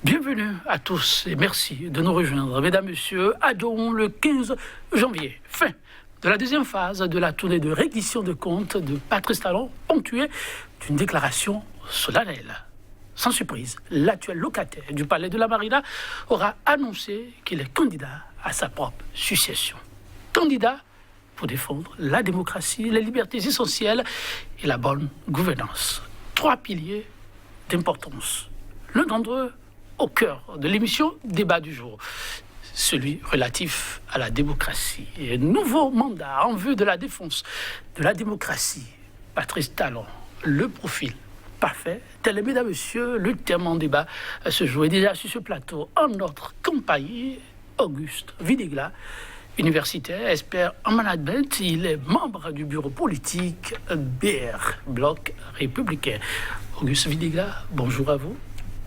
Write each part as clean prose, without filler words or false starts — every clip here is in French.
Bienvenue à tous et merci de nous rejoindre. Mesdames, Messieurs, adorons le 15 janvier, fin de la deuxième phase de la tournée de reddition de comptes de Patrice Talon, ponctuée d'une déclaration solennelle. Sans surprise, l'actuel locataire du palais de la Marina aura annoncé qu'il est candidat à sa propre succession. Candidat pour défendre la démocratie, les libertés essentielles et la bonne gouvernance. Trois piliers d'importance. L'un d'entre eux au cœur de l'émission Débat du jour, celui relatif à la démocratie. Et un nouveau mandat en vue de la défense de la démocratie. Patrice Talon, le profil parfait. Tel est, mesdames, messieurs, le thème en débat se jouait déjà sur ce plateau en notre campagne. Auguste Videgla, universitaire, expert en management, il est membre du bureau politique BR, Bloc républicain. Auguste Videgla, bonjour à vous.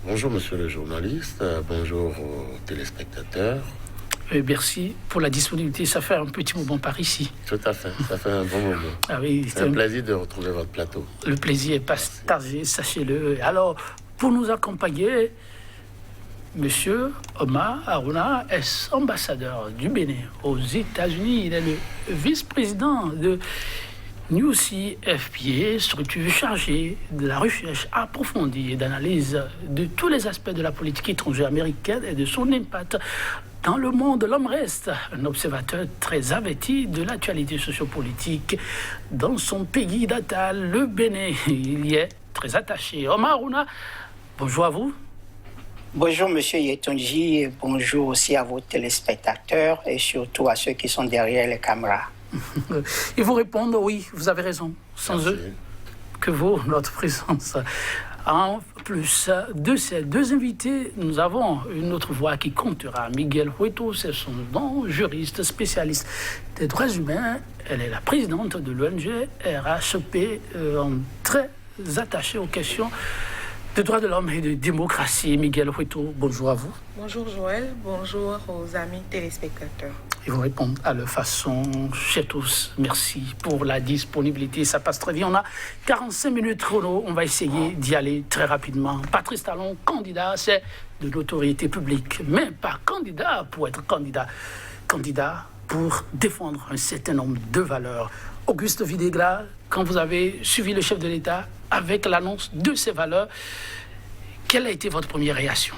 Bonjour monsieur le journaliste, bonjour aux téléspectateurs. Merci pour la disponibilité, ça fait un petit moment par ici. Tout à fait, ça fait un bon moment. Ah oui, c'est un plaisir de retrouver votre plateau. Le plaisir est partagé, sachez-le. Alors, pour nous accompagner, monsieur Omar Harouna est ambassadeur du Bénin aux États-Unis. Il est le vice-président de Newsy FPA, structure chargée de la recherche approfondie et d'analyse de tous les aspects de la politique étrangère américaine et de son impact dans le monde. L'homme reste un observateur très averti de l'actualité sociopolitique dans son pays natal, le Bénin. Il y est très attaché. Omar Harouna, bonjour à vous. Bonjour Monsieur Yetonji et bonjour aussi à vos téléspectateurs et surtout à ceux qui sont derrière les caméras. Ils vous répondent, oui, vous avez raison. Sans Merci. eux, que vaut notre présence. En plus de ces deux invités, nous avons une autre voix qui comptera. Miguel Hueto, c'est son nom, juriste, spécialiste des droits humains. Elle est la présidente de l'ONG RHP, très attachée aux questions de droits de l'homme et de démocratie. Miguel Hueto, bonjour à vous. Bonjour Joël, bonjour aux amis téléspectateurs. Ils vont répondre à leur façon. Chez tous, merci pour la disponibilité. Ça passe très vite. On a 45 minutes chrono. On va essayer d'y aller très rapidement. Patrice Talon, candidat, c'est de l'autorité publique, mais pas candidat pour être candidat. Candidat pour défendre un certain nombre de valeurs. Auguste Videgla, quand vous avez suivi le chef de l'État avec l'annonce de ces valeurs, quelle a été votre première réaction ?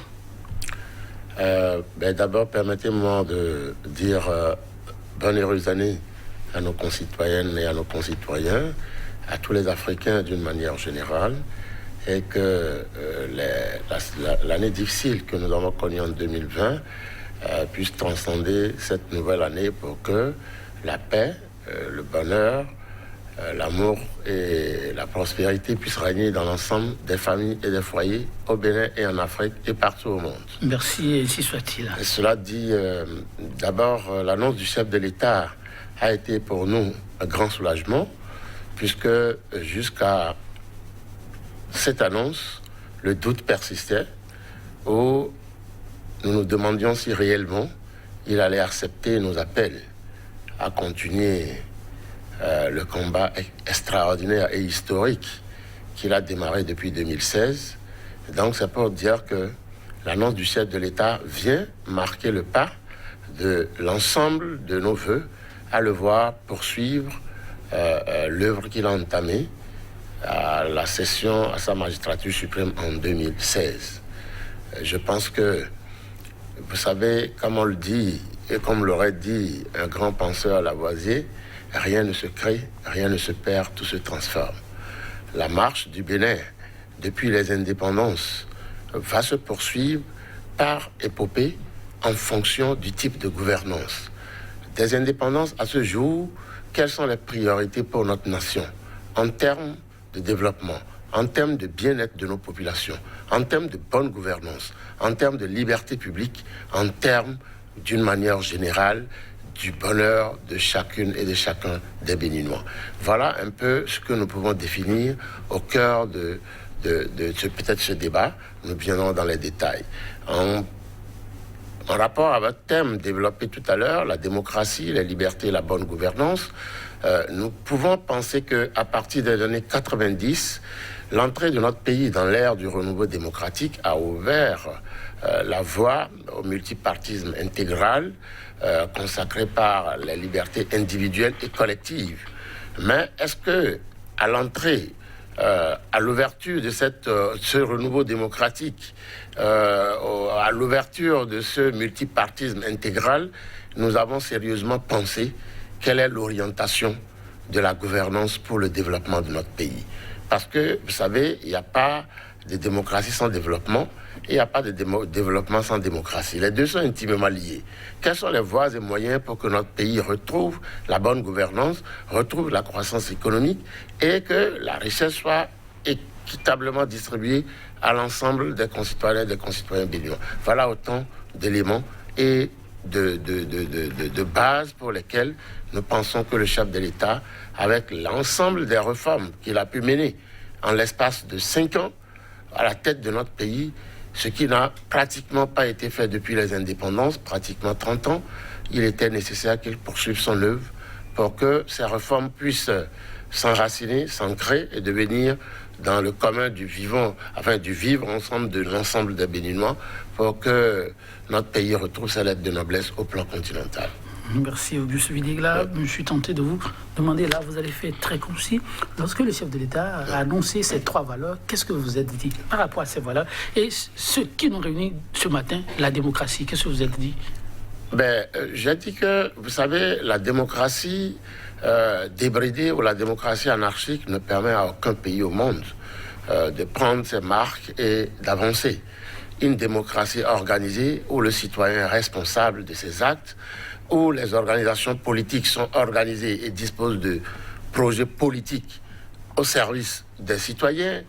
D'abord, permettez-moi de dire bonne heureuse année à nos concitoyennes et à nos concitoyens, à tous les Africains d'une manière générale, et que l'année difficile que nous avons connue en 2020 puisse transcender cette nouvelle année pour que la paix, le bonheur, l'amour et la prospérité puissent régner dans l'ensemble des familles et des foyers au Bénin et en Afrique et partout au monde. Merci, et ainsi soit-il. Et cela dit, d'abord, l'annonce du chef de l'État a été pour nous un grand soulagement, puisque jusqu'à cette annonce, le doute persistait, où nous nous demandions si réellement il allait accepter nos appels à continuer le combat extraordinaire et historique qu'il a démarré depuis 2016. Donc c'est pour dire que l'annonce du chef de l'État vient marquer le pas de l'ensemble de nos voeux à le voir poursuivre l'œuvre qu'il a entamée à la session à sa magistrature suprême en 2016. Je pense que, vous savez, comme on le dit, et comme l'aurait dit un grand penseur Lavoisier, rien ne se crée, rien ne se perd, tout se transforme. La marche du Bénin, depuis les indépendances, va se poursuivre par épopée en fonction du type de gouvernance. Des indépendances à ce jour, quelles sont les priorités pour notre nation en termes de développement, en termes de bien-être de nos populations, en termes de bonne gouvernance, en termes de liberté publique, en termes, d'une manière générale, du bonheur de chacune et de chacun des Béninois. Voilà un peu ce que nous pouvons définir au cœur de peut-être ce débat. Nous viendrons dans les détails. En rapport à votre thème développé tout à l'heure, la démocratie, les libertés, la bonne gouvernance, nous pouvons penser qu'à partir des années 90, l'entrée de notre pays dans l'ère du renouveau démocratique a ouvert la voie au multipartisme intégral consacré par les libertés individuelles et collectives. Mais est-ce que, à l'entrée, à l'ouverture de ce renouveau démocratique, à l'ouverture de ce multipartisme intégral, nous avons sérieusement pensé quelle est l'orientation de la gouvernance pour le développement de notre pays? Parce que, vous savez, il n'y a pas de démocratie sans développement et il n'y a pas de développement sans démocratie. Les deux sont intimement liés. Quelles sont les voies et moyens pour que notre pays retrouve la bonne gouvernance, retrouve la croissance économique et que la richesse soit équitablement distribuée à l'ensemble des concitoyens et des concitoyens béninois? Voilà autant d'éléments et de bases pour lesquelles nous pensons que le chef de l'État, avec l'ensemble des réformes qu'il a pu mener en l'espace de 5 ans à la tête de notre pays, ce qui n'a pratiquement pas été fait depuis les indépendances, pratiquement 30 ans, il était nécessaire qu'il poursuive son œuvre pour que ces réformes puissent s'enraciner, s'ancrer et devenir dans le commun du vivant, enfin du vivre ensemble de l'ensemble des Béninois pour que notre pays retrouve sa lettre de noblesse au plan continental. Merci Auguste Vidigla. Je suis tenté de vous demander, là vous avez fait très concis, lorsque le chef de l'État a annoncé ces 3 valeurs, qu'est-ce que vous êtes dit par rapport à ces valeurs? Et ce qui nous réunit ce matin, la démocratie, qu'est-ce que vous êtes dit? J'ai dit que, vous savez, la démocratie débridée ou la démocratie anarchique ne permet à aucun pays au monde de prendre ses marques et d'avancer. Une démocratie organisée où le citoyen est responsable de ses actes, où les organisations politiques sont organisées et disposent de projets politiques au service des citoyens,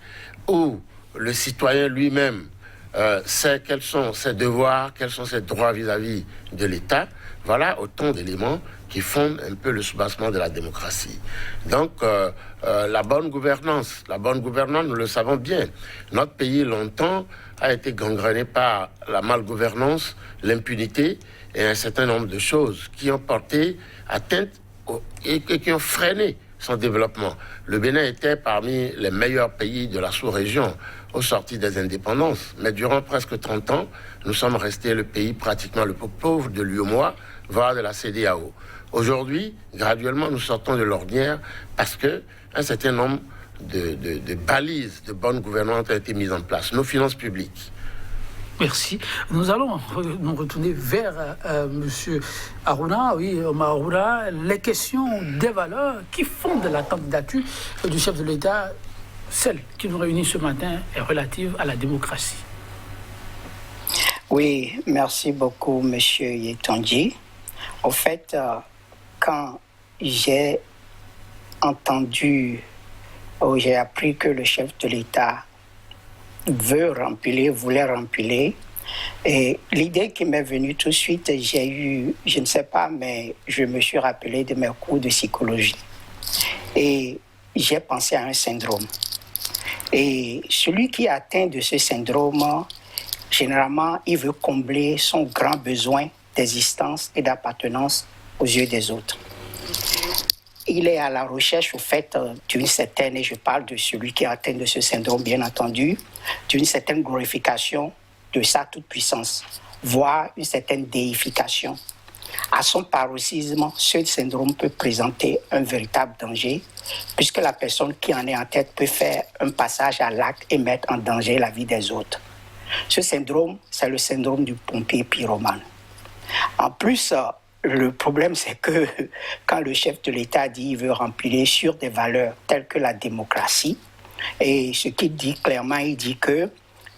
où le citoyen lui-même sait quels sont ses devoirs, quels sont ses droits vis-à-vis de l'État. Voilà autant d'éléments qui fondent un peu le soubassement de la démocratie. Donc, la bonne gouvernance, nous le savons bien. Notre pays, longtemps, a été gangréné par la malgouvernance, l'impunité et un certain nombre de choses qui ont porté atteinte et qui ont freiné son développement. Le Bénin était parmi les meilleurs pays de la sous-région au sorti des indépendances. Mais durant presque 30 ans, nous sommes restés le pays pratiquement le plus pauvre de l'UEMOA, voire de la CEDEAO. Aujourd'hui, graduellement, nous sortons de l'ornière parce qu'un certain nombre de balises de bonne gouvernance ont été mises en place. Nos finances publiques. Merci. Nous allons nous retourner vers M. Aruna, Omar Aruna, les questions des valeurs qui fondent la candidature du chef de l'État, celle qui nous réunit ce matin, est relative à la démocratie. Oui, merci beaucoup, M. Yetonji. Au fait, quand j'ai j'ai appris que le chef de l'État voulait remplir, et l'idée qui m'est venue tout de suite, je ne sais pas, mais je me suis rappelé de mes cours de psychologie. Et j'ai pensé à un syndrome. Et celui qui est atteint de ce syndrome, généralement, il veut combler son grand besoin d'existence et d'appartenance aux yeux des autres. Il est à la recherche, au fait, d'une certaine, et je parle de celui qui est atteint de ce syndrome, bien entendu, d'une certaine glorification de sa toute-puissance, voire une certaine déification. À son paroxysme, ce syndrome peut présenter un véritable danger, puisque la personne qui en est en tête peut faire un passage à l'acte et mettre en danger la vie des autres. Ce syndrome, c'est le syndrome du pompier pyromane. En plus, le problème, c'est que quand le chef de l'État dit qu'il veut remplir sur des valeurs telles que la démocratie, et ce qu'il dit clairement, il dit que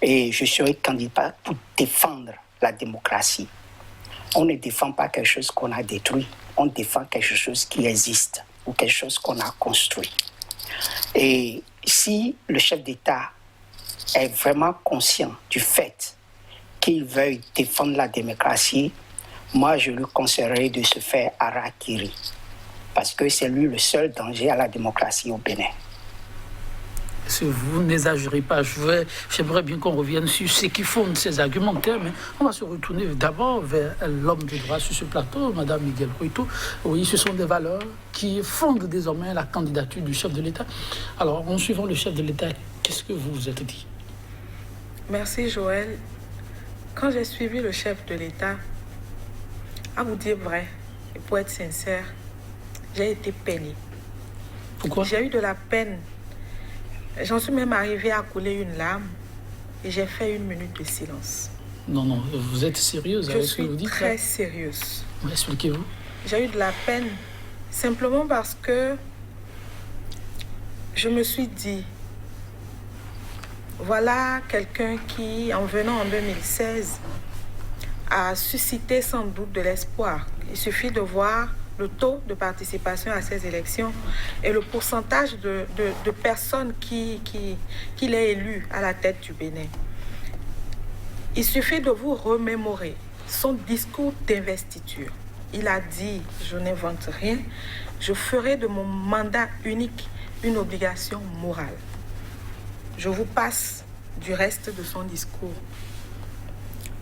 je serai candidat pour défendre la démocratie. On ne défend pas quelque chose qu'on a détruit, on défend quelque chose qui existe ou quelque chose qu'on a construit. Et si le chef d'État est vraiment conscient du fait qu'il veuille défendre la démocratie, moi, je lui conseillerais de se faire harakiri, parce que c'est lui le seul danger à la démocratie au Bénin. Si vous n'exagérez pas, j'aimerais bien qu'on revienne sur ce qui fonde ces argumentaires, mais on va se retourner d'abord vers l'homme du droit sur ce plateau, Mme Miguel Coito. Oui, ce sont des valeurs qui fondent désormais la candidature du chef de l'État. Alors, en suivant le chef de l'État, Qu'est-ce que vous vous êtes dit? Merci Joël. Quand j'ai suivi le chef de l'État, à vous dire vrai, et pour être sincère, j'ai été peinée. Pourquoi? J'ai eu de la peine. J'en suis même arrivée à couler une larme et j'ai fait 1 minute de silence. Non, non, vous êtes sérieuse avec ce que vous dites? Je suis très sérieuse. Expliquez-vous. J'ai eu de la peine simplement parce que je me suis dit, voilà quelqu'un qui, en venant en 2016, a suscité sans doute de l'espoir. Il suffit de voir le taux de participation à ces élections et le pourcentage de personnes qu'il est élu à la tête du Bénin. Il suffit de vous remémorer son discours d'investiture. Il a dit, je n'invente rien, je ferai de mon mandat unique une obligation morale. Je vous passe du reste de son discours.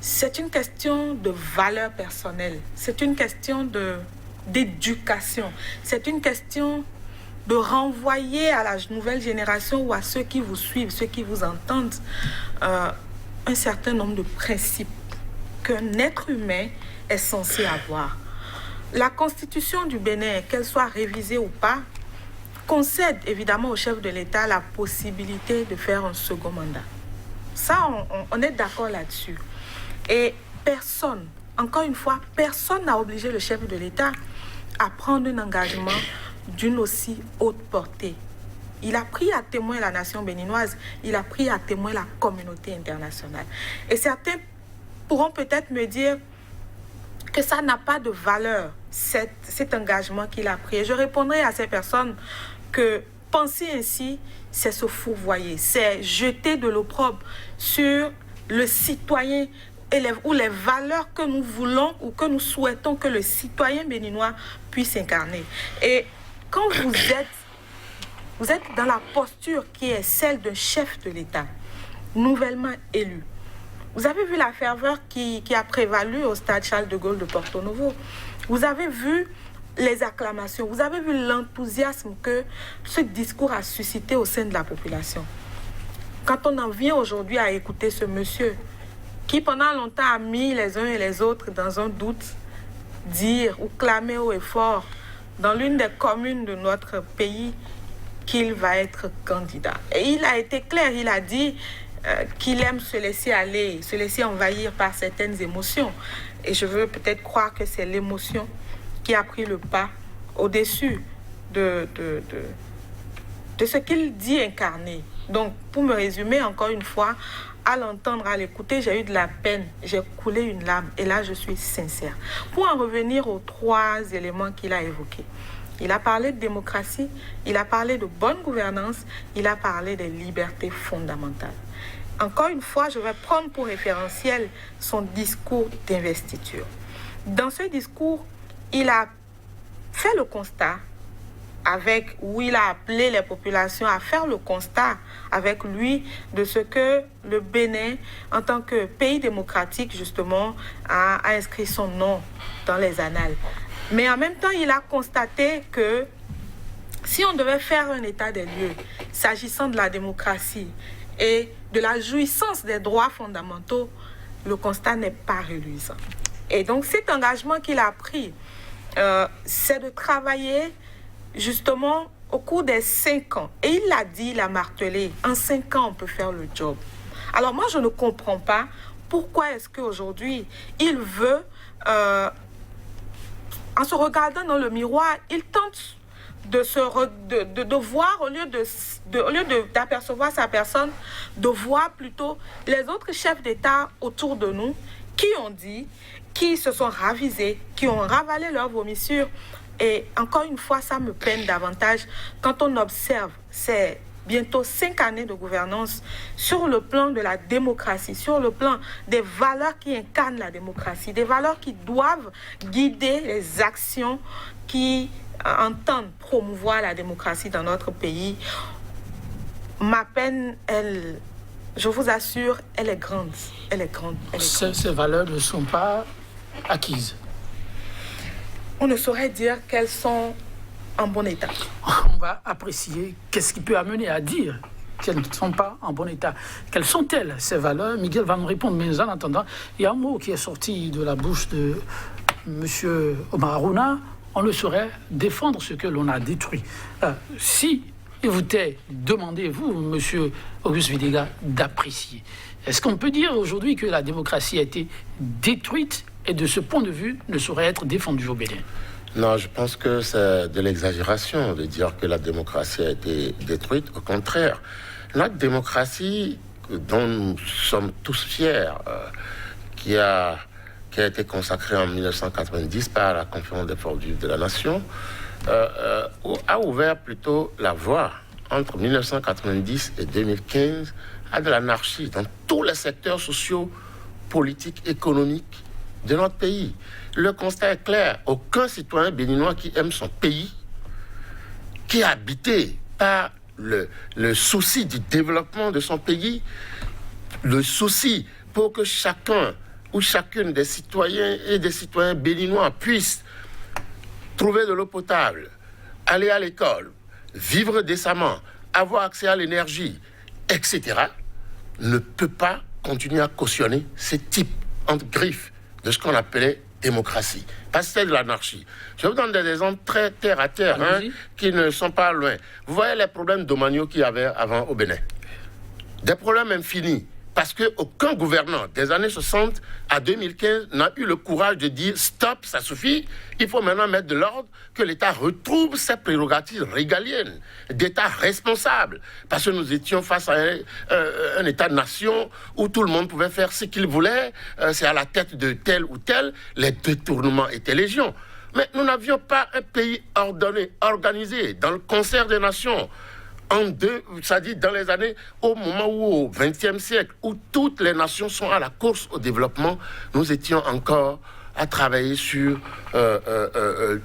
C'est une question de valeur personnelle, c'est une question d'éducation, c'est une question de renvoyer à la nouvelle génération ou à ceux qui vous suivent, ceux qui vous entendent, un certain nombre de principes qu'un être humain est censé avoir. La constitution du Bénin, qu'elle soit révisée ou pas, concède évidemment au chef de l'État la possibilité de faire un second mandat. Ça, on est d'accord là-dessus. Et personne, encore une fois, personne n'a obligé le chef de l'État à prendre un engagement d'une aussi haute portée. Il a pris à témoin la nation béninoise, il a pris à témoin la communauté internationale. Et certains pourront peut-être me dire que ça n'a pas de valeur, cet engagement qu'il a pris. Et je répondrai à ces personnes que penser ainsi, c'est se fourvoyer, c'est jeter de l'opprobre sur le citoyen ou les valeurs que nous voulons ou que nous souhaitons que le citoyen béninois puisse incarner. Et quand vous êtes dans la posture qui est celle d'un chef de l'État, nouvellement élu. Vous avez vu la ferveur qui a prévalu au stade Charles de Gaulle de Porto Novo. Vous avez vu les acclamations. Vous avez vu l'enthousiasme que ce discours a suscité au sein de la population. Quand on en vient aujourd'hui à écouter ce monsieur qui pendant longtemps a mis les uns et les autres dans un doute, dire ou clamer haut et fort dans l'une des communes de notre pays qu'il va être candidat. Et il a été clair, il a dit qu'il aime se laisser aller, se laisser envahir par certaines émotions. Et je veux peut-être croire que c'est l'émotion qui a pris le pas au-dessus de ce qu'il dit incarner. Donc, pour me résumer, encore une fois, à l'entendre, à l'écouter, j'ai eu de la peine, j'ai coulé une larme. Et là, je suis sincère. Pour en revenir aux 3 éléments qu'il a évoqués. Il a parlé de démocratie, il a parlé de bonne gouvernance, il a parlé des libertés fondamentales. Encore une fois, je vais prendre pour référentiel son discours d'investiture. Dans ce discours, il a fait le constat où il a appelé les populations à faire le constat avec lui de ce que le Bénin, en tant que pays démocratique, justement, a inscrit son nom dans les annales. Mais en même temps, il a constaté que si on devait faire un état des lieux, s'agissant de la démocratie et de la jouissance des droits fondamentaux, le constat n'est pas reluisant. Et donc cet engagement qu'il a pris, c'est de travailler justement au cours des 5 ans. Et il l'a dit, il a martelé, en 5 ans on peut faire le job. Alors moi je ne comprends pas pourquoi est-ce qu'aujourd'hui il veut, en se regardant dans le miroir, il tente de voir, au lieu d'apercevoir sa personne, de voir plutôt les autres chefs d'État autour de nous qui ont dit, qui se sont ravisés, qui ont ravalé leurs vomissures. Et encore une fois, ça me peine davantage quand on observe ces bientôt 5 années de gouvernance sur le plan de la démocratie, sur le plan des valeurs qui incarnent la démocratie, des valeurs qui doivent guider les actions qui entendent promouvoir la démocratie dans notre pays. Ma peine, je vous assure, elle est grande. Elle est grande. Ces valeurs ne sont pas acquises. On ne saurait dire qu'elles sont en bon état. On va apprécier qu'est-ce qui peut amener à dire qu'elles ne sont pas en bon état. Quelles sont-elles, ces valeurs? Miguel va nous répondre, mais en attendant, il y a un mot qui est sorti de la bouche de M. Omar Harouna. On ne saurait défendre ce que l'on a détruit. Si il vous était demandé, vous, M. Auguste Videga, d'apprécier, est-ce qu'on peut dire aujourd'hui que la démocratie a été détruite et de ce point de vue ne saurait être défendue au Bénin? Non, je pense que c'est de l'exagération de dire que la démocratie a été détruite. Au contraire, notre démocratie, dont nous sommes tous fiers, qui a été consacrée en 1990 par la Conférence des forces vives de la Nation, a ouvert plutôt la voie entre 1990 et 2015 à de l'anarchie dans tous les secteurs sociaux, politiques, économiques de notre pays. Le constat est clair. Aucun citoyen béninois qui aime son pays, qui est habité par le souci du développement de son pays, le souci pour que chacun ou chacune des citoyens et des citoyens béninois puissent trouver de l'eau potable, aller à l'école, vivre décemment, avoir accès à l'énergie, etc., ne peut pas continuer à cautionner ce type entre griffes de ce qu'on appelait démocratie. Parce que c'est de l'anarchie. Je vous donne des exemples très terre à terre, qui ne sont pas loin. Vous voyez les problèmes domaniaux qu'il y avait avant au Bénin. Des problèmes infinis. Parce qu'aucun gouvernant des années 60 à 2015 n'a eu le courage de dire stop, ça suffit, il faut maintenant mettre de l'ordre, que l'État retrouve ses prérogatives régaliennes d'État responsable. Parce que nous étions face à un État-nation où tout le monde pouvait faire ce qu'il voulait, c'est à la tête de tel ou tel, les détournements étaient légion. Mais nous n'avions pas un pays ordonné, organisé, dans le concert des nations. C'est-à-dire dans les années, au moment où, au XXe siècle, où toutes les nations sont à la course au développement, nous étions encore à travailler sur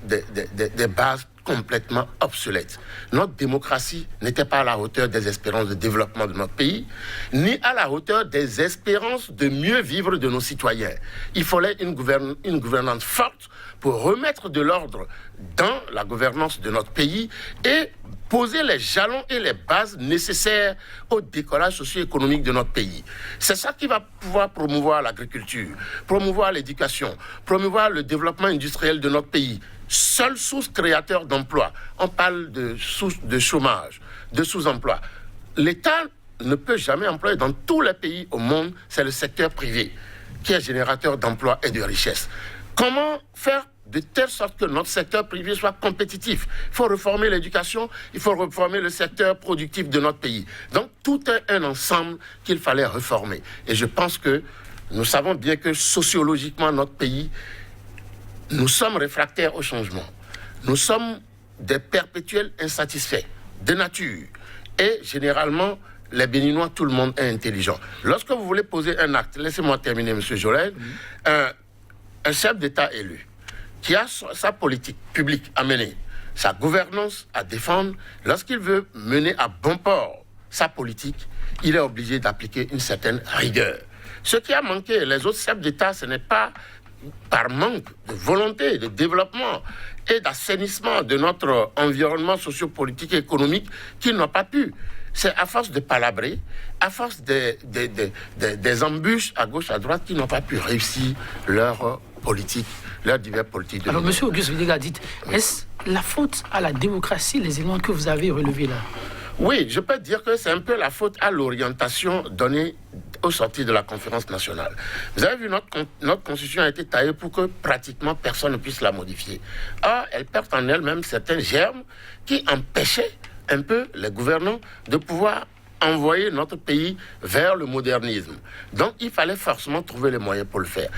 des bases complètement obsolètes. Notre démocratie n'était pas à la hauteur des espérances de développement de notre pays, ni à la hauteur des espérances de mieux vivre de nos citoyens. Il fallait une gouvernance forte pour remettre de l'ordre dans la gouvernance de notre pays et poser les jalons et les bases nécessaires au décollage socio-économique de notre pays. C'est ça qui va pouvoir promouvoir l'agriculture, promouvoir l'éducation, promouvoir le développement industriel de notre pays. Seule source créateur d'emplois. On parle de chômage, de sous-emploi. L'État ne peut jamais employer dans tous les pays au monde, c'est le secteur privé qui est générateur d'emplois et de richesses. Comment faire de telle sorte que notre secteur privé soit compétitif? Il faut réformer l'éducation, il faut réformer le secteur productif de notre pays. Donc, tout est un ensemble qu'il fallait réformer. Et je pense que nous savons bien que sociologiquement, notre pays, nous sommes réfractaires au changement. Nous sommes des perpétuels insatisfaits de nature. Et généralement, les Béninois, tout le monde est intelligent. Lorsque vous voulez poser un acte, laissez-moi terminer, M. Jorel, un chef d'État élu, qui a sa politique publique à mener, sa gouvernance à défendre, lorsqu'il veut mener à bon port sa politique, il est obligé d'appliquer une certaine rigueur. Ce qui a manqué, les autres chefs d'État, ce n'est pas par manque de volonté, de développement et d'assainissement de notre environnement socio-politique et économique qu'ils n'ont pas pu. C'est à force de palabrer, à force des embûches à gauche, à droite, qu'ils n'ont pas pu réussir leur politique, leur divers politique. Alors, M. Auguste Videga, dites, oui. Est-ce la faute à la démocratie, les éléments que vous avez relevés là? Oui, je peux dire que c'est un peu la faute à l'orientation donnée au sortir de la conférence nationale. Vous avez vu, notre constitution a été taillée pour que pratiquement personne ne puisse la modifier. Or, elle porte en elle-même certains germes qui empêchaient un peu les gouvernants de pouvoir envoyer notre pays vers le modernisme. Donc, il fallait forcément trouver les moyens pour le faire.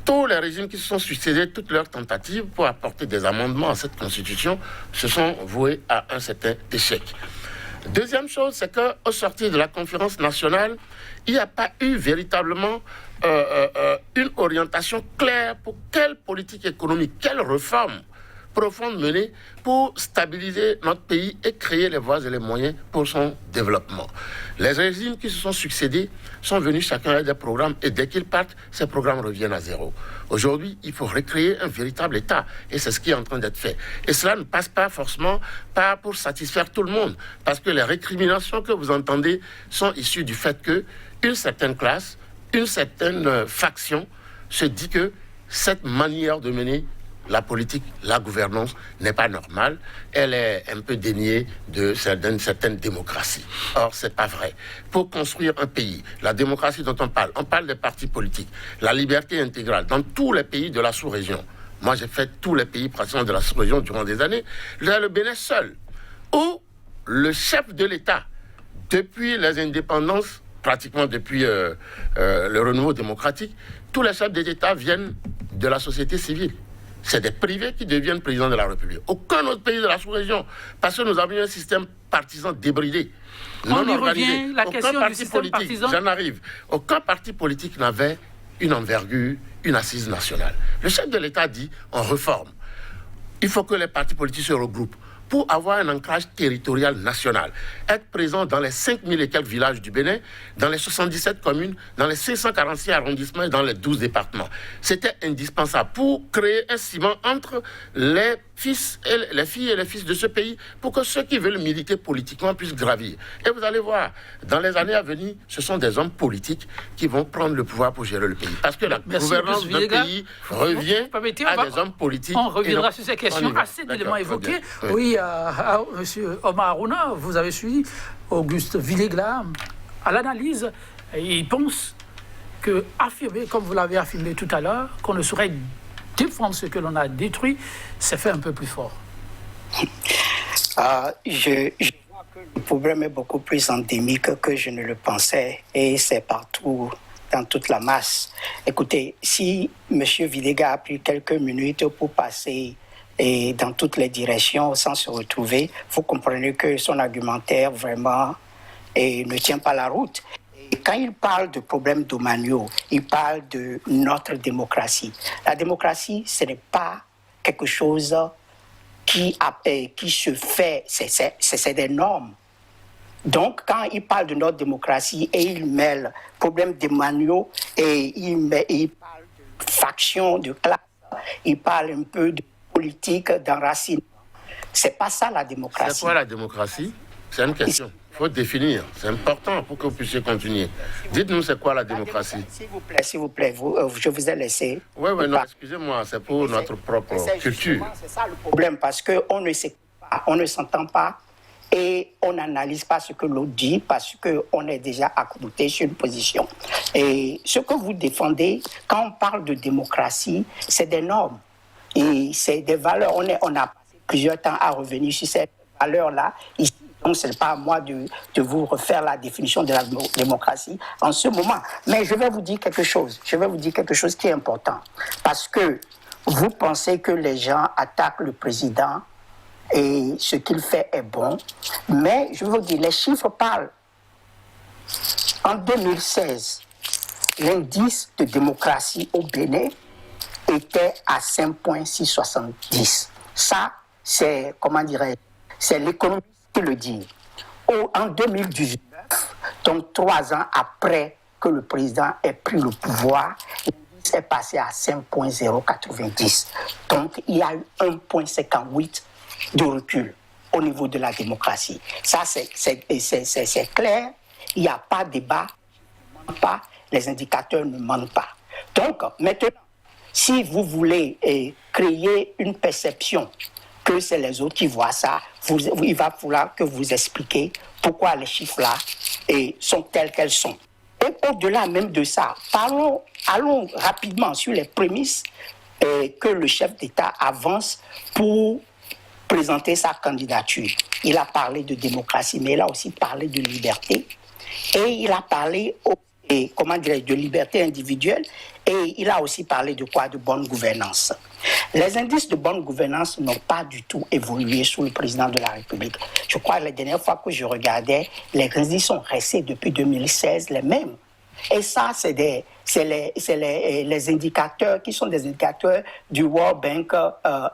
Tous les régimes qui se sont succédés, toutes leurs tentatives pour apporter des amendements à cette constitution se sont vouées à un certain échec. Deuxième chose, c'est qu'au sortir de la conférence nationale, il n'y a pas eu véritablement une orientation claire pour quelle politique économique, quelle réforme profonde menée pour stabiliser notre pays et créer les voies et les moyens pour son développement. Les régimes qui se sont succédés sont venus chacun avec des programmes et dès qu'ils partent, ces programmes reviennent à zéro. Aujourd'hui, il faut recréer un véritable État et c'est ce qui est en train d'être fait. Et cela ne passe pas forcément pas pour satisfaire tout le monde parce que les récriminations que vous entendez sont issues du fait qu'une certaine classe, une certaine faction se dit que cette manière de mener la politique, la gouvernance n'est pas normale. Elle est un peu déniée de certaines démocraties. Or, c'est pas vrai. Pour construire un pays, la démocratie dont on parle des partis politiques, la liberté intégrale dans tous les pays de la sous-région. Moi, j'ai fait tous les pays pratiquement de la sous-région durant des années. Le Bénin seul, où le chef de l'État, depuis les indépendances, pratiquement depuis le renouveau démocratique, tous les chefs d'État viennent de la société civile. C'est des privés qui deviennent présidents de la République. Aucun autre pays de la sous-région, parce que nous avions un système partisan débridé, non organisé. La question du système partisan. J'en arrive. Aucun parti politique n'avait une envergure, une assise nationale. Le chef de l'État dit, on reforme. Il faut que les partis politiques se regroupent pour avoir un ancrage territorial national. Être présent dans les 5000 et quelques villages du Bénin, dans les 77 communes, dans les 546 arrondissements et dans les 12 départements. C'était indispensable pour créer un ciment entre les filles et les fils de ce pays pour que ceux qui veulent militer politiquement puissent gravir. Et vous allez voir, dans les années à venir, ce sont des hommes politiques qui vont prendre le pouvoir pour gérer le pays. Parce que la gouvernance d'un pays revient à des hommes politiques. On reviendra sur ces questions assez d'éléments évoqués. Oui, Monsieur Omar Harouna, vous avez suivi Auguste Villegla à l'analyse. Il pense que affirmer, comme vous l'avez affirmé tout à l'heure, qu'on ne saurait défendre ce que l'on a détruit, c'est fait un peu plus fort. Je vois que le problème est beaucoup plus endémique que je ne le pensais et c'est partout, dans toute la masse. Écoutez, si M. Villega a pris quelques minutes pour passer et dans toutes les directions sans se retrouver, vous comprenez que son argumentaire vraiment ne tient pas la route. Et quand il parle de problème d'Omagno, il parle de notre démocratie. La démocratie, ce n'est pas quelque chose qui se fait, c'est des normes. Donc, quand il parle de notre démocratie et il mêle problème d'Omagno et il parle de faction, de classe, il parle un peu de politique d'enracinement. C'est pas ça la démocratie. C'est quoi la démocratie? C'est une question. Il faut définir. C'est important pour que vous puissiez continuer. Dites-nous, c'est quoi la démocratie? S'il vous plaît, je vous ai laissé. Oui, non, excusez-moi, c'est pour notre propre culture. C'est ça le problème, parce qu'on ne s'écoute pas, on ne s'entend pas et on n'analyse pas ce que l'autre dit parce qu'on est déjà accoutumé sur une position. Et ce que vous défendez, quand on parle de démocratie, c'est des normes. Et c'est des valeurs. On a passé plusieurs temps à revenir sur ces valeurs-là. Ici, donc, ce n'est pas à moi de vous refaire la définition de la démocratie en ce moment. Mais je vais vous dire quelque chose. Je vais vous dire quelque chose qui est important. Parce que vous pensez que les gens attaquent le président et ce qu'il fait est bon. Mais je vais vous dire, les chiffres parlent. En 2016, l'indice de démocratie au Bénin était à 5,670. Ça, c'est, c'est l'économiste qui le dit. En 2019, donc 3 ans après que le président ait pris le pouvoir, l'indice est passé à 5,090. Donc, il y a eu 1,58 de recul au niveau de la démocratie. Ça, c'est clair. Il n'y a pas de débat. Les indicateurs ne mentent pas. Donc, maintenant, si vous voulez créer une perception que c'est les autres qui voient ça, il va falloir que vous expliquiez pourquoi les chiffres-là sont tels qu'elles sont. Et au-delà même de ça, allons rapidement sur les prémices que le chef d'État avance pour présenter sa candidature. Il a parlé de démocratie, mais il a aussi parlé de liberté. Et il a parlé de liberté individuelle. Et il a aussi parlé de quoi? De bonne gouvernance. Les indices de bonne gouvernance n'ont pas du tout évolué sous le président de la République. Je crois que la dernière fois que je regardais, les indices sont restés depuis 2016 les mêmes. Et ça, c'est les indicateurs qui sont des indicateurs du World Bank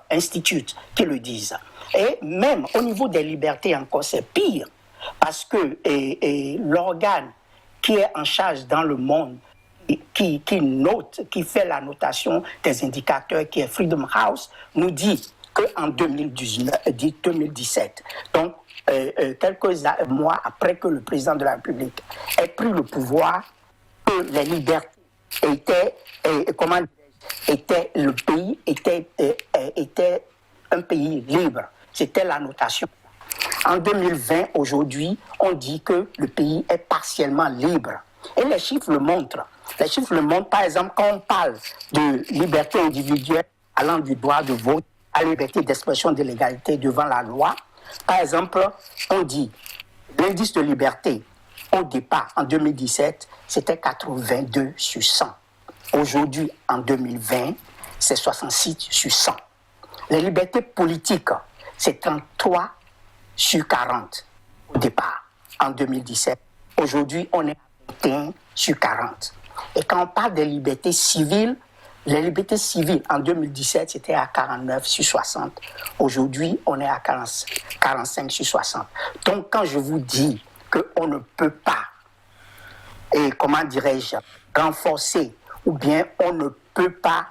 Institute qui le disent. Et même au niveau des libertés encore, c'est pire. Parce que l'organe qui est en charge dans le monde, qui note, qui fait la notation des indicateurs, qui est Freedom House, nous dit qu'en 2017, donc quelques mois après que le président de la République ait pris le pouvoir, que les libertés étaient, le pays était un pays libre. C'était la notation. En 2020, aujourd'hui, on dit que le pays est partiellement libre. Et les chiffres le montrent. Les chiffres le montrent, par exemple, quand on parle de liberté individuelle allant du droit de vote à la liberté d'expression de l'égalité devant la loi. Par exemple, on dit l'indice de liberté, au départ, en 2017, c'était 82 sur 100. Aujourd'hui, en 2020, c'est 66 sur 100. Les libertés politiques, c'est 33 sur 40 au départ, en 2017. Aujourd'hui, on est à 21 sur 40. Et quand on parle des libertés civiles, les libertés civiles en 2017, c'était à 49 sur 60. Aujourd'hui, on est à 45 sur 60. Donc, quand je vous dis qu'on ne peut pas, renforcer, ou bien on ne peut pas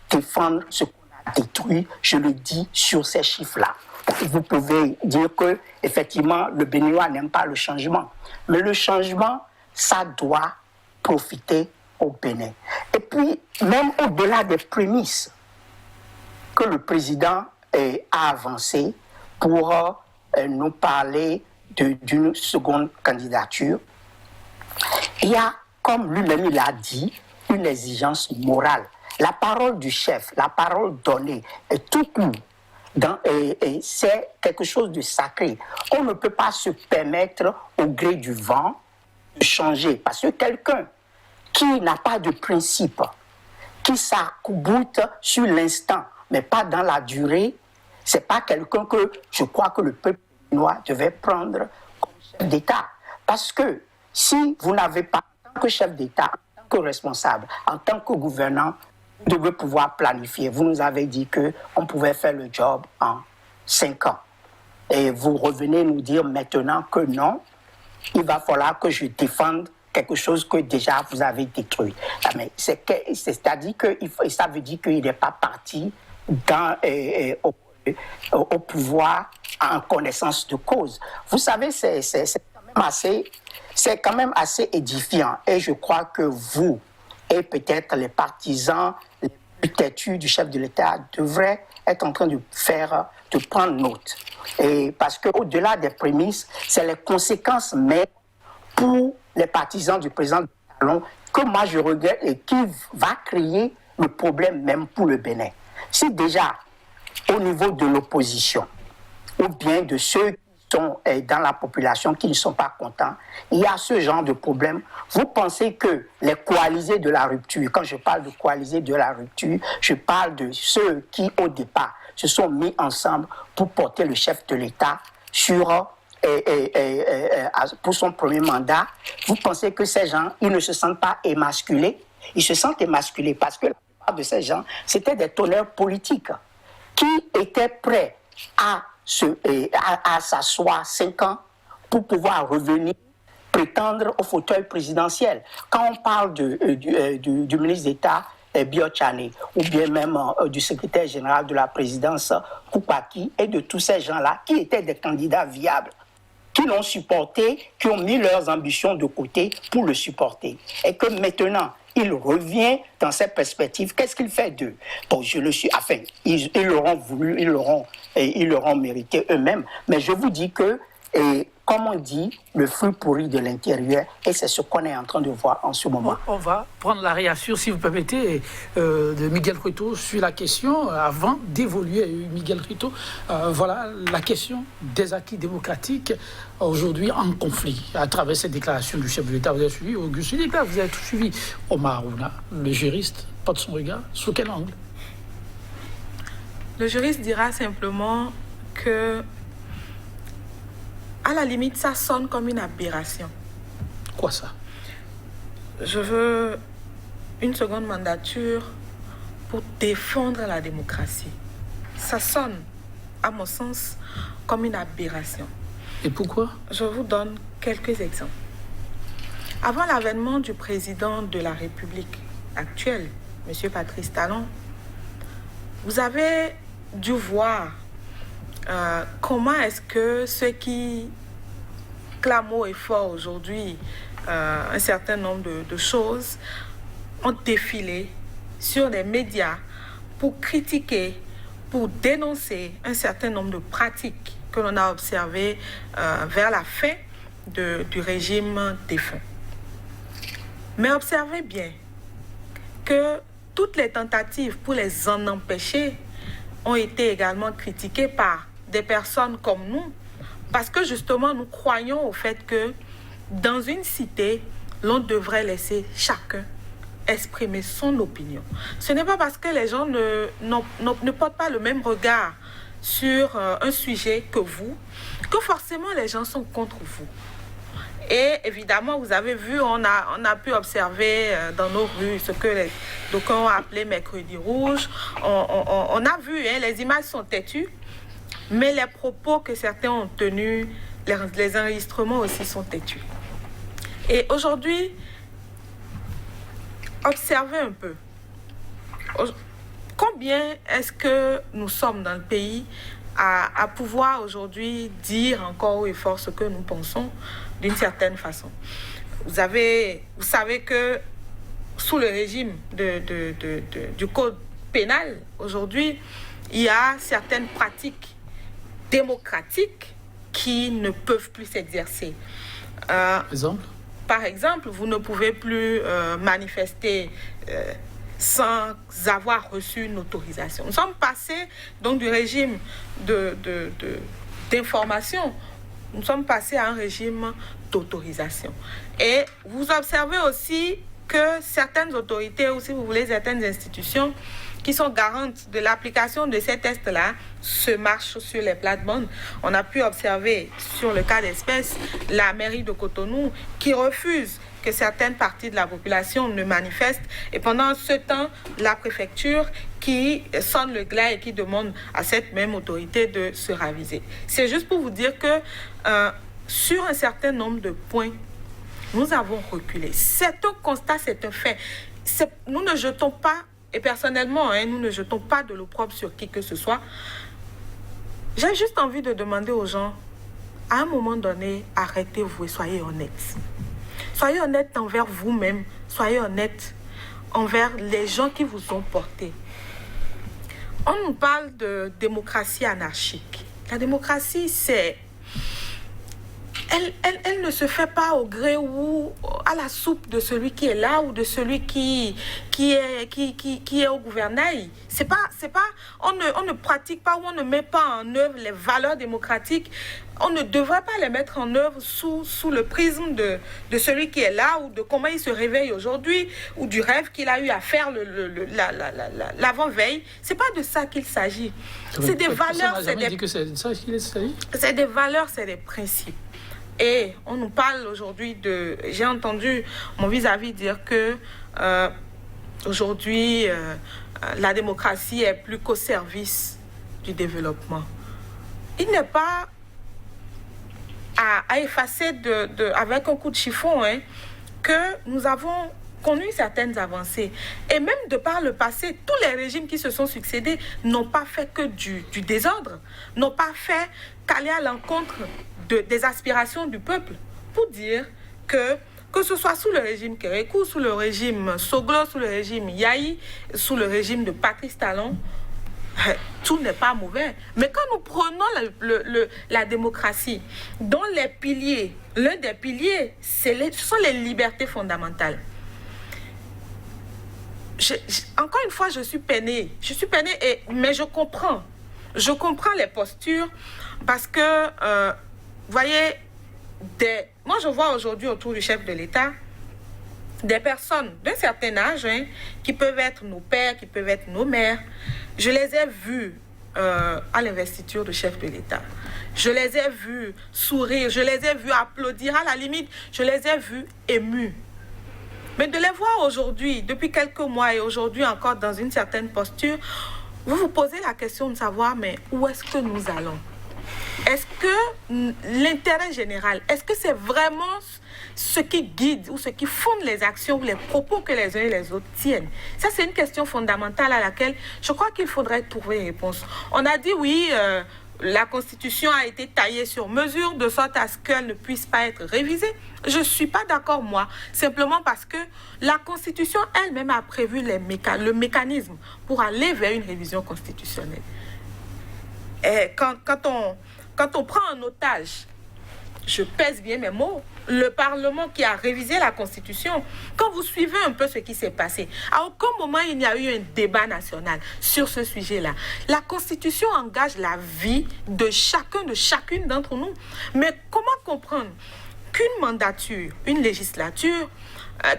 défendre ce qu'on a détruit, je le dis sur ces chiffres-là. Vous pouvez dire que, effectivement, le Béninois n'aime pas le changement. Mais le changement, ça doit profiter au Bénin. Et puis, même au-delà des prémices que le président a avancées pour nous parler d'une seconde candidature, il y a, comme lui-même il a dit, une exigence morale. La parole du chef, la parole donnée, tout court, c'est quelque chose de sacré. On ne peut pas se permettre, au gré du vent, de changer. Parce que quelqu'un qui n'a pas de principe, qui s'arc-boute sur l'instant, mais pas dans la durée, c'est pas quelqu'un que je crois que le peuple béninois devait prendre comme chef d'État. Parce que si vous n'avez pas, en tant que chef d'État, en tant que responsable, en tant que gouvernant, vous devez pouvoir planifier. Vous nous avez dit qu'on pouvait faire le job en 5 ans. Et vous revenez nous dire maintenant que non, il va falloir que je défende quelque chose que déjà vous avez détruit. Mais c'est-à-dire que ça veut dire qu'il n'est pas parti au pouvoir en connaissance de cause. Vous savez, c'est quand même assez édifiant. Et je crois que vous et peut-être les partisans les plus têtus du chef de l'État devraient être en train de prendre note. Et parce qu'au-delà des prémices, c'est les conséquences même pour les partisans du président Talon que moi je regrette et qui va créer le problème même pour le Bénin. Si déjà, au niveau de l'opposition, ou bien de ceux qui sont dans la population qui ne sont pas contents, il y a ce genre de problème. Vous pensez que les coalisés de la rupture, quand je parle de coalisés de la rupture, je parle de ceux qui, au départ, se sont mis ensemble pour porter le chef de l'État pour son premier mandat. Vous pensez que ces gens, ils ne se sentent pas émasculés? Ils se sentent émasculés parce que la plupart de ces gens, c'était des teneurs politiques qui étaient prêts à s'asseoir 5 ans pour pouvoir revenir prétendre au fauteuil présidentiel. Quand on parle du ministre d'État Biochane, ou bien même du secrétaire général de la présidence Koupaki, et de tous ces gens-là qui étaient des candidats viables, qui l'ont supporté, qui ont mis leurs ambitions de côté pour le supporter. Et que maintenant, il revient dans cette perspective. Qu'est-ce qu'il fait d'eux? Bon, ils l'auront voulu, ils l'auront mérité eux-mêmes. Mais je vous dis que, comme on dit, le fruit pourri de l'intérieur, et c'est ce qu'on est en train de voir en ce moment. On va prendre la réaction, si vous permettez, de Miguel Ruito sur la question, avant d'évoluer, Miguel Ruito, voilà la question des acquis démocratiques aujourd'hui en conflit. À travers cette déclaration du chef de l'État, vous avez suivi Auguste Nicolas, vous avez tout suivi. Omar Aruna, le juriste, porte son regard. Sous quel angle? Le juriste dira simplement que, à la limite, ça sonne comme une aberration. Quoi ça? je veux une seconde mandature pour défendre la démocratie. Ça sonne, à mon sens, comme une aberration. Et pourquoi? Je vous donne quelques exemples. Avant l'avènement du président de la République actuelle, M. Patrice Talon, vous avez dû voir comment est-ce que ceux qui clament haut et fort aujourd'hui un certain nombre de choses ont défilé sur les médias pour critiquer, pour dénoncer un certain nombre de pratiques que l'on a observées vers la fin du régime défunt. Mais observez bien que toutes les tentatives pour les en empêcher ont été également critiquées par des personnes comme nous, parce que justement nous croyons au fait que dans une cité, l'on devrait laisser chacun exprimer son opinion. Ce n'est pas parce que les gens ne portent pas le même regard sur un sujet que vous, que forcément les gens sont contre vous. Et évidemment, vous avez vu, on a pu observer dans nos rues ce que les d'aucuns ont appelé mercredi rouge. On a vu, hein, les images sont têtues, mais les propos que certains ont tenus, les enregistrements aussi sont têtus. Et aujourd'hui, observez un peu. Combien est-ce que nous sommes dans le pays à pouvoir aujourd'hui dire encore haut et fort ce que nous pensons d'une certaine façon. Vous savez que sous le régime du code pénal, aujourd'hui, il y a certaines pratiques démocratiques qui ne peuvent plus s'exercer. Par exemple, vous ne pouvez plus manifester sans avoir reçu une autorisation. Nous sommes passés donc du régime d'information, nous sommes passés à un régime d'autorisation. Et vous observez aussi que certaines autorités, ou si vous voulez, certaines institutions qui sont garantes de l'application de ces tests-là se marchent sur les plates-bandes. On a pu observer sur le cas d'espèce la mairie de Cotonou qui refuse que certaines parties de la population ne manifestent, et pendant ce temps, la préfecture qui sonne le glas et qui demande à cette même autorité de se raviser. C'est juste pour vous dire que sur un certain nombre de points, nous avons reculé. C'est un constat, c'est un fait. Nous ne jetons pas, et personnellement, nous ne jetons pas de l'opprobre sur qui que ce soit. J'ai juste envie de demander aux gens, à un moment donné, arrêtez-vous et soyez honnêtes. Soyez honnête envers vous-même, soyez honnête envers les gens qui vous ont porté. On nous parle de démocratie anarchique. La démocratie, c'est... Elle ne se fait pas au gré ou à la soupe de celui qui est là ou de celui qui est au gouvernail. C'est pas, on ne pratique pas ou on ne met pas en œuvre les valeurs démocratiques. On ne devrait pas les mettre en œuvre sous le prisme de celui qui est là ou de comment il se réveille aujourd'hui ou du rêve qu'il a eu à faire l'avant-veille. C'est pas de ça qu'il s'agit. C'est des valeurs, c'est des valeurs, c'est des principes. Et on nous parle aujourd'hui de... J'ai entendu mon vis-à-vis dire que aujourd'hui, la démocratie est plus qu'au service du développement. Il n'est pas à effacer avec un coup de chiffon que nous avons connu certaines avancées. Et même de par le passé, tous les régimes qui se sont succédés n'ont pas fait que du désordre, n'ont pas fait qu'aller à l'encontre des aspirations du peuple, pour dire que ce soit sous le régime Kérékou, sous le régime Soglo, sous le régime Yahi, sous le régime de Patrice Talon, tout n'est pas mauvais. Mais quand nous prenons la démocratie, dont les piliers, l'un des piliers, ce sont les libertés fondamentales. Encore une fois, je suis peinée, mais je comprends les postures, parce que vous voyez, moi je vois aujourd'hui autour du chef de l'État des personnes d'un certain âge qui peuvent être nos pères, qui peuvent être nos mères. Je les ai vus à l'investiture du chef de l'État. Je les ai vus sourire, je les ai vus applaudir, à la limite, je les ai vus émus. Mais de les voir aujourd'hui, depuis quelques mois et aujourd'hui encore dans une certaine posture, vous vous posez la question de savoir, mais où est-ce que nous allons? Est-ce que l'intérêt général, est-ce que c'est vraiment ce qui guide ou ce qui fonde les actions ou les propos que les uns et les autres tiennent? Ça, c'est une question fondamentale à laquelle je crois qu'il faudrait trouver une réponse. On a dit oui, la Constitution a été taillée sur mesure de sorte à ce qu'elle ne puisse pas être révisée. Je ne suis pas d'accord, moi, simplement parce que la Constitution elle-même a prévu le mécanisme pour aller vers une révision constitutionnelle. Et quand on prend en otage, je pèse bien mes mots, le Parlement qui a révisé la Constitution, quand vous suivez un peu ce qui s'est passé, à aucun moment il n'y a eu un débat national sur ce sujet-là. La Constitution engage la vie de chacune d'entre nous. Mais comment comprendre qu'une mandature, une législature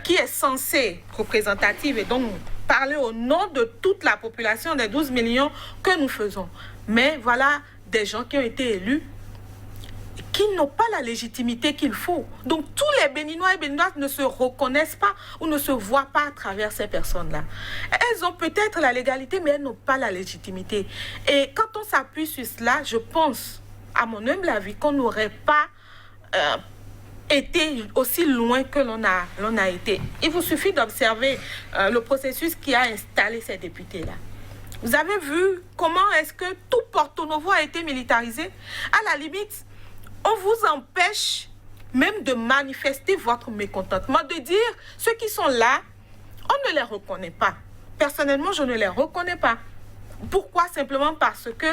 qui est censée représentative et donc parler au nom de toute la population des 12 millions que nous faisons, mais voilà des gens qui ont été élus qui n'ont pas la légitimité qu'il faut. Donc tous les Béninois et Béninoises ne se reconnaissent pas ou ne se voient pas à travers ces personnes-là. Elles ont peut-être la légalité, mais elles n'ont pas la légitimité. Et quand on s'appuie sur cela, je pense, à mon humble avis, qu'on n'aurait pas été aussi loin que l'on a été. Il vous suffit d'observer le processus qui a installé ces députés-là. Vous avez vu comment est-ce que tout Porto Novo a été militarisé? À la limite, on vous empêche même de manifester votre mécontentement, de dire ceux qui sont là, on ne les reconnaît pas. Personnellement, je ne les reconnais pas. Pourquoi? Simplement parce que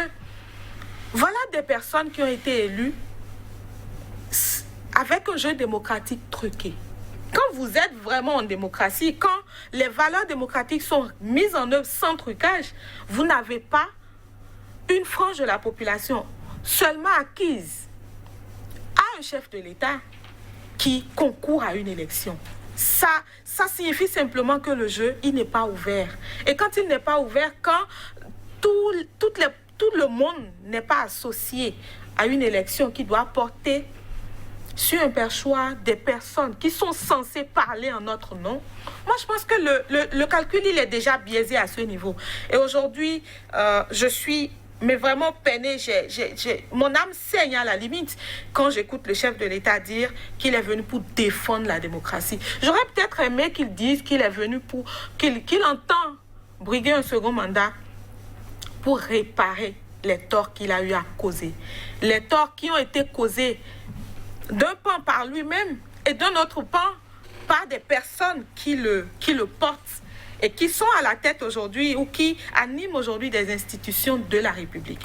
voilà des personnes qui ont été élues avec un jeu démocratique truqué. Quand vous êtes vraiment en démocratie, quand les valeurs démocratiques sont mises en œuvre sans trucage, vous n'avez pas une frange de la population seulement acquise à un chef de l'État qui concourt à une élection. Ça signifie simplement que le jeu, il n'est pas ouvert. Et quand il n'est pas ouvert, quand tout le monde n'est pas associé à une élection qui doit porter sur un perchoir des personnes qui sont censées parler en notre nom, moi je pense que le calcul il est déjà biaisé à ce niveau. Et aujourd'hui, je suis vraiment peinée, mon âme saigne à la limite quand j'écoute le chef de l'État dire qu'il est venu pour défendre la démocratie. J'aurais peut-être aimé qu'il dise qu'il est venu pour qu'il entend briguer un second mandat pour réparer les torts qu'il a eu à causer. Les torts qui ont été causés d'un pan par lui-même et d'un autre pan par des personnes qui le portent et qui sont à la tête aujourd'hui ou qui animent aujourd'hui des institutions de la République.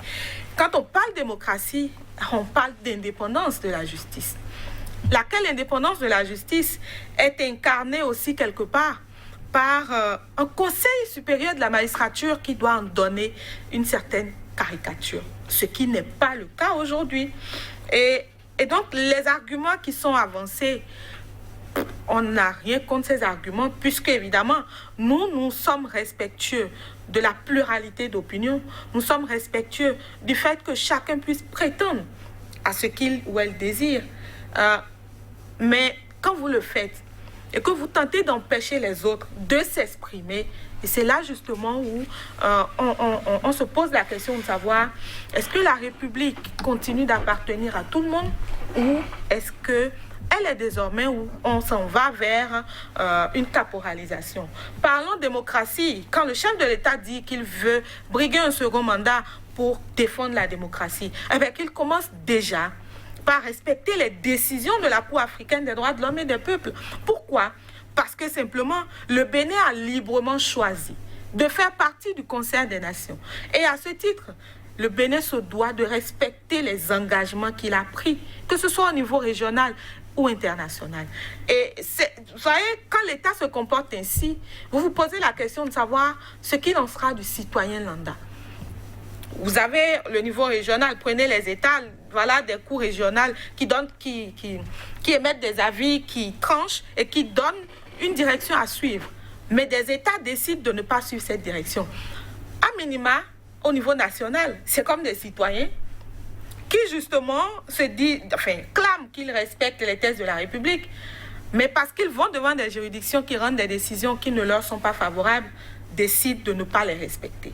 Quand on parle démocratie, on parle d'indépendance de la justice. Laquelle indépendance de la justice est incarnée aussi quelque part par un conseil supérieur de la magistrature qui doit en donner une certaine caricature, ce qui n'est pas le cas aujourd'hui. Et donc, les arguments qui sont avancés, on n'a rien contre ces arguments, puisque, évidemment, nous sommes respectueux de la pluralité d'opinions. Nous sommes respectueux du fait que chacun puisse prétendre à ce qu'il ou elle désire. Mais quand vous le faites et que vous tentez d'empêcher les autres de s'exprimer, et c'est là justement où on se pose la question de savoir est-ce que la République continue d'appartenir à tout le monde ou est-ce qu'elle est désormais où on s'en va vers une caporalisation. Parlons démocratie. Quand le chef de l'État dit qu'il veut briguer un second mandat pour défendre la démocratie, eh bien, qu'il commence déjà par respecter les décisions de la Cour africaine des droits de l'homme et des peuples. Pourquoi ? Parce que simplement, le Bénin a librement choisi de faire partie du Concert des Nations. Et à ce titre, le Bénin se doit de respecter les engagements qu'il a pris, que ce soit au niveau régional ou international. Et vous voyez, quand l'État se comporte ainsi, vous vous posez la question de savoir ce qu'il en sera du citoyen lambda. Vous avez le niveau régional, prenez les États, voilà des cours régionales qui émettent des avis, qui tranchent et qui donnent une direction à suivre. Mais des États décident de ne pas suivre cette direction. À minima, au niveau national, c'est comme des citoyens qui justement clament qu'ils respectent les thèses de la République, mais parce qu'ils vont devant des juridictions qui rendent des décisions qui ne leur sont pas favorables, décident de ne pas les respecter.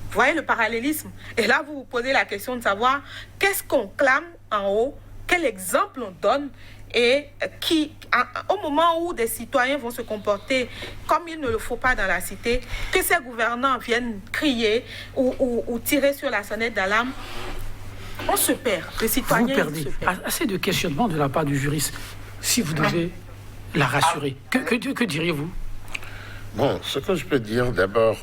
Vous voyez le parallélisme? Et là, vous vous posez la question de savoir qu'est-ce qu'on clame en haut, quel exemple on donne, et au moment où des citoyens vont se comporter comme il ne le faut pas dans la cité, que ces gouvernants viennent crier ou tirer sur la sonnette d'alarme, on se perd. Les citoyens vous perdez. se perdent. Assez de questionnements de la part du juriste. Si vous devez la rassurer, que diriez-vous? Bon, ce que je peux dire d'abord,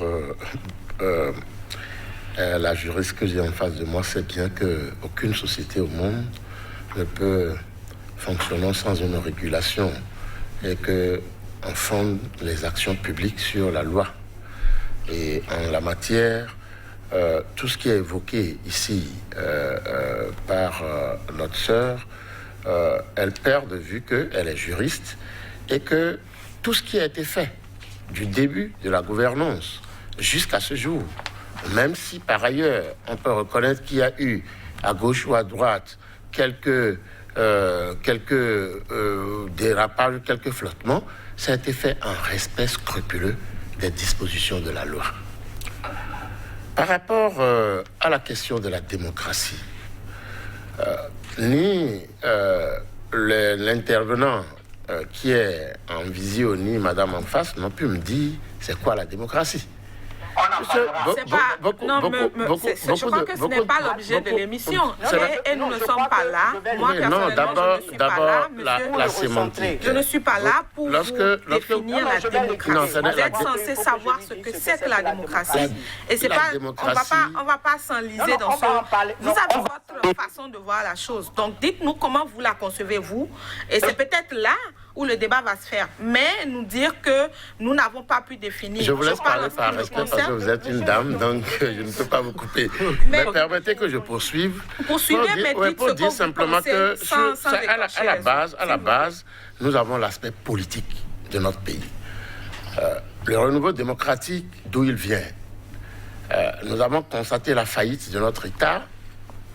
la juriste que j'ai en face de moi sait bien qu'aucune société au monde ne peut fonctionner sans une régulation et qu'on fonde les actions publiques sur la loi. Et en la matière, tout ce qui est évoqué ici par notre sœur, elle perd de vue qu'elle est juriste et que tout ce qui a été fait du début de la gouvernance jusqu'à ce jour, même si par ailleurs on peut reconnaître qu'il y a eu à gauche ou à droite quelques dérapages, quelques flottements, ça a été fait en respect scrupuleux des dispositions de la loi. Par rapport à la question de la démocratie, ni l'intervenant qui est en visio, ni madame en face, n'ont pu me dire c'est quoi la démocratie. Je crois que ce n'est pas l'objet de l'émission. Et nous ne sommes pas là. Moi, personnellement, je ne suis pas là, monsieur. La sémantique. Je ne suis pas là pour définir la démocratie. Vous êtes censé savoir ce que c'est que la démocratie. Et c'est pas, on va pas s'enliser dans ce... Vous avez votre façon de voir la chose. Donc, dites-nous comment vous la concevez, vous. Et c'est peut-être là où le débat va se faire. Mais nous dire que nous n'avons pas pu définir... Je vous laisse parler par respect parce que vous êtes une dame, donc je ne peux pas vous couper. Mais permettez que je poursuive. Poursuivez, mais dites pour dire simplement que à la base, nous avons l'aspect politique de notre pays. Le renouveau démocratique, d'où il vient. Nous avons constaté la faillite de notre État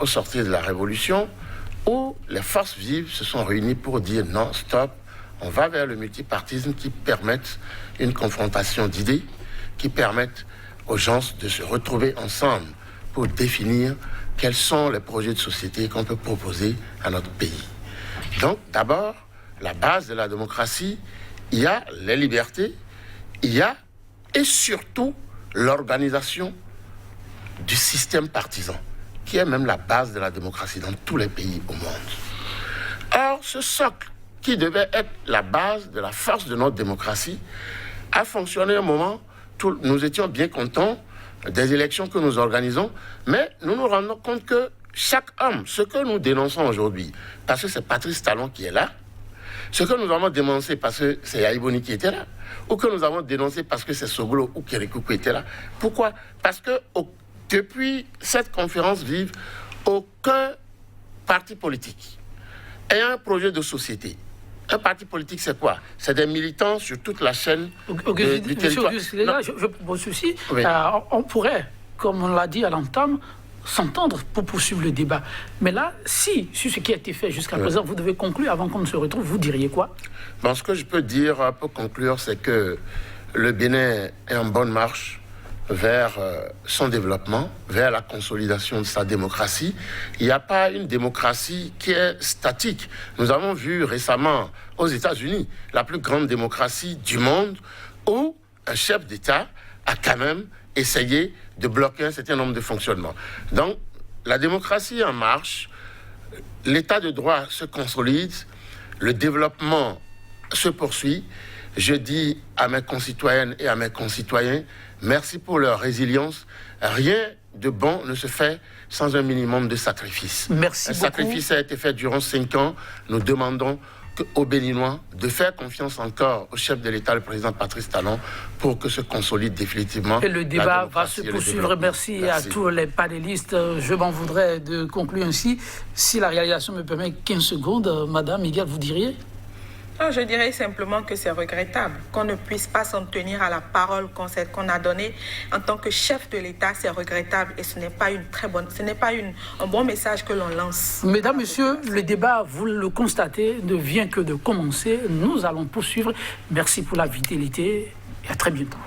au sortir de la Révolution, où les forces vives se sont réunies pour dire non, stop, on va vers le multipartisme qui permette une confrontation d'idées, qui permette aux gens de se retrouver ensemble pour définir quels sont les projets de société qu'on peut proposer à notre pays. Donc, d'abord, la base de la démocratie, il y a les libertés, il y a et surtout l'organisation du système partisan, qui est même la base de la démocratie dans tous les pays au monde. Or, ce socle qui devait être la base de la force de notre démocratie a fonctionné un moment. Nous étions bien contents des élections que nous organisons, mais nous nous rendons compte que chaque homme, ce que nous dénonçons aujourd'hui, parce que c'est Patrice Talon qui est là, ce que nous avons dénoncé parce que c'est Yaïboni qui était là, ou que nous avons dénoncé parce que c'est Soglo ou Kérikou qui était là. Pourquoi? Parce que depuis cette conférence vive, aucun parti politique ayant un projet de société. Un parti politique, c'est quoi? C'est des militants sur toute la chaîne du territoire. Monsieur Auguste, je propose ceci. Oui. On pourrait, comme on l'a dit à l'entame, s'entendre pour poursuivre le débat. Mais là, si, sur ce qui a été fait jusqu'à présent, vous devez conclure avant qu'on ne se retrouve, vous diriez quoi? Bon, ce que je peux dire pour conclure, c'est que le Bénin est en bonne marche vers son développement, vers la consolidation de sa démocratie. Il n'y a pas une démocratie qui est statique. Nous avons vu récemment aux États-Unis la plus grande démocratie du monde où un chef d'État a quand même essayé de bloquer un certain nombre de fonctionnements. Donc, la démocratie est en marche, l'état de droit se consolide, le développement se poursuit. Je dis à mes concitoyennes et à mes concitoyens, merci pour leur résilience. Rien de bon ne se fait sans un minimum de sacrifice. Merci beaucoup. Un sacrifice a été fait durant 5 ans. Nous demandons aux Béninois de faire confiance encore au chef de l'État, le président Patrice Talon, pour que se consolide définitivement. Et le débat va se poursuivre. Merci à tous les panélistes. Je m'en voudrais de conclure ainsi. Si la réalisation me permet 15 secondes, Madame Miguel, vous diriez? Non, je dirais simplement que c'est regrettable qu'on ne puisse pas s'en tenir à la parole qu'on a donnée en tant que chef de l'État. C'est regrettable et ce n'est pas un bon message que l'on lance. Mesdames, Messieurs, le débat, vous le constatez, ne vient que de commencer. Nous allons poursuivre. Merci pour la vitalité et à très bientôt.